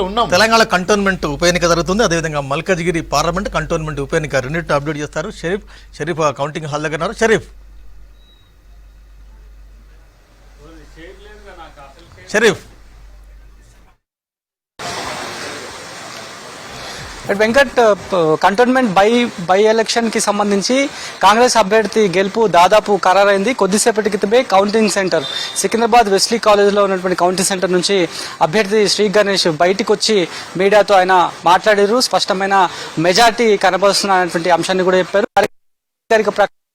Telangana cantonment ఉప ఎన్నిక జరుగుతుంది. అదేవిధంగా మల్కజ్గిరి పార్లమెంట్ కంటోన్మెంట్ ఉప ఎన్నిక రెండింటి అప్డేట్ చేస్తారు. షరీఫ్ కౌంటింగ్ హాల్ దగ్గర ఉన్నారు. Sharif Venkat, cantonment by election కి సంబంధించి కాంగ్రెస్ అభ్యర్థి గెలుపు దాదాపు ఖరారైంది. కొద్దిసేపటి క్రితమే కౌంటింగ్ సెంటర్ సికింద్రాబాద్ వెస్లీ కాలేజ్లో ఉన్నటువంటి కౌంటింగ్ సెంటర్ నుంచి అభ్యర్థి శ్రీ గణేష్ బయటికి వచ్చి మీడియాతో ఆయన మాట్లాడారు. స్పష్టమైన మెజార్టీ కనబరుస్తున్నటువంటి అంశాన్ని కూడా చెప్పారు.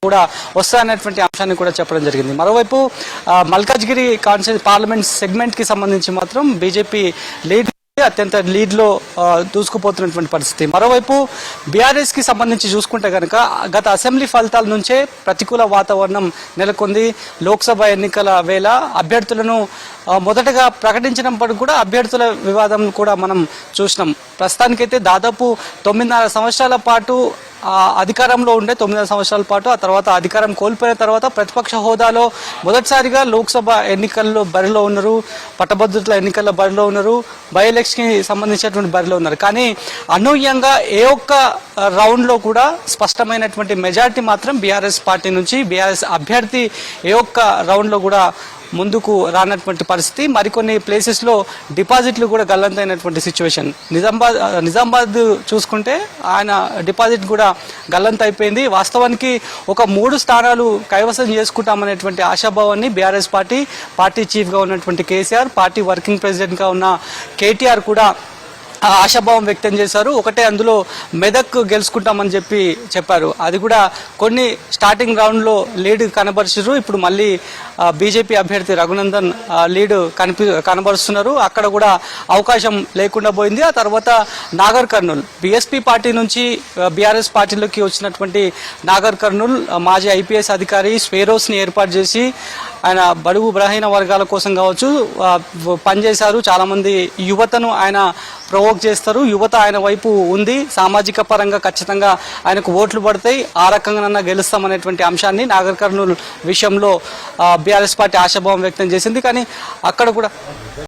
కూడా వస్తాయనేటువంటి అంశాన్ని కూడా చెప్పడం జరిగింది. మరోవైపు మల్కాజ్గిరి కాన్స్టిట్యూన్సీ పార్లమెంట్ సెగ్మెంట్ కి సంబంధించి మాత్రం బీజేపీ అత్యంత లీడ్ లో దూసుకుపోతున్నటువంటి పరిస్థితి. మరోవైపు బీఆర్ఎస్ కి సంబంధించి చూసుకుంటే కనుక గత అసెంబ్లీ ఫలితాల నుంచే ప్రతికూల వాతావరణం నెలకొంది. లోక్సభ ఎన్నికల వేళ అభ్యర్థులను మొదటగా ప్రకటించినప్పటికీ కూడా అభ్యర్థుల వివాదం కూడా మనం చూసినాం. ప్రస్తుతానికైతే దాదాపు 9.5 సంవత్సరాల పాటు అధికారంలో ఉండే 9 సంవత్సరాల పాటు ఆ తర్వాత అధికారం కోల్పోయిన తర్వాత ప్రతిపక్ష హోదాలో మొదటిసారిగా లోక్సభ ఎన్నికల్లో బరిలో ఉన్నారు, పట్టభద్రుల ఎన్నికల్లో బరిలో ఉన్నారు, బై ఎలక్షన్ కి సంబంధించినటువంటి బరిలో ఉన్నారు. కానీ అనూహ్యంగా ఏ ఒక్క రౌండ్లో కూడా స్పష్టమైనటువంటి మెజారిటీ మాత్రం బీఆర్ఎస్ పార్టీ నుంచి బీఆర్ఎస్ అభ్యర్థి ఏ ఒక్క రౌండ్లో కూడా ముందుకు రానటువంటి పరిస్థితి. మరికొన్ని ప్లేసెస్లో డిపాజిట్లు కూడా గల్లంతైనటువంటి సిచ్యువేషన్. నిజామాబాద్ చూసుకుంటే ఆయన డిపాజిట్ కూడా గల్లంత అయిపోయింది. వాస్తవానికి ఒక 3 స్థానాలు కైవసం చేసుకుంటామనేటువంటి ఆశాభావాన్ని బీఆర్ఎస్ పార్టీ చీఫ్గా ఉన్నటువంటి కేసీఆర్, పార్టీ వర్కింగ్ ప్రెసిడెంట్గా ఉన్న కేటీఆర్ కూడా ఆశాభావం వ్యక్తం చేశారు. ఒకటే అందులో మెదక్ గెలుచుకుంటామని చెప్పారు. అది కూడా కొన్ని స్టార్టింగ్ రౌండ్లో లీడ్ కనబరిచారు. ఇప్పుడు మళ్ళీ బీజేపీ అభ్యర్థి రఘునందన్ లీడ్ కనబరుస్తున్నారు. అక్కడ కూడా అవకాశం లేకుండా పోయింది. ఆ తర్వాత నాగర్ కర్నూల్ బీఎస్పీ పార్టీ నుంచి బీఆర్ఎస్ పార్టీలోకి వచ్చినటువంటి నాగర్ కర్నూల్ మాజీ ఐపీఎస్ అధికారి స్వేరోస్ని ఏర్పాటు చేసి ఆయన బడుగు బలహీన వర్గాల కోసం కావచ్చు పనిచేశారు. చాలామంది యువతను ఆయన ప్రవోక్ చేస్తారు. యువత ఆయన వైపు ఉంది. సామాజిక పరంగా ఖచ్చితంగా ఆయనకు ఓట్లు పడతాయి, ఆ రకంగానన్నా గెలుస్తామనేటువంటి అంశాన్ని నాగర్ కర్నూల్ విషయంలో బీఆర్ఎస్ పార్టీ ఆశాభావం వ్యక్తం చేసింది. కానీ అక్కడ కూడా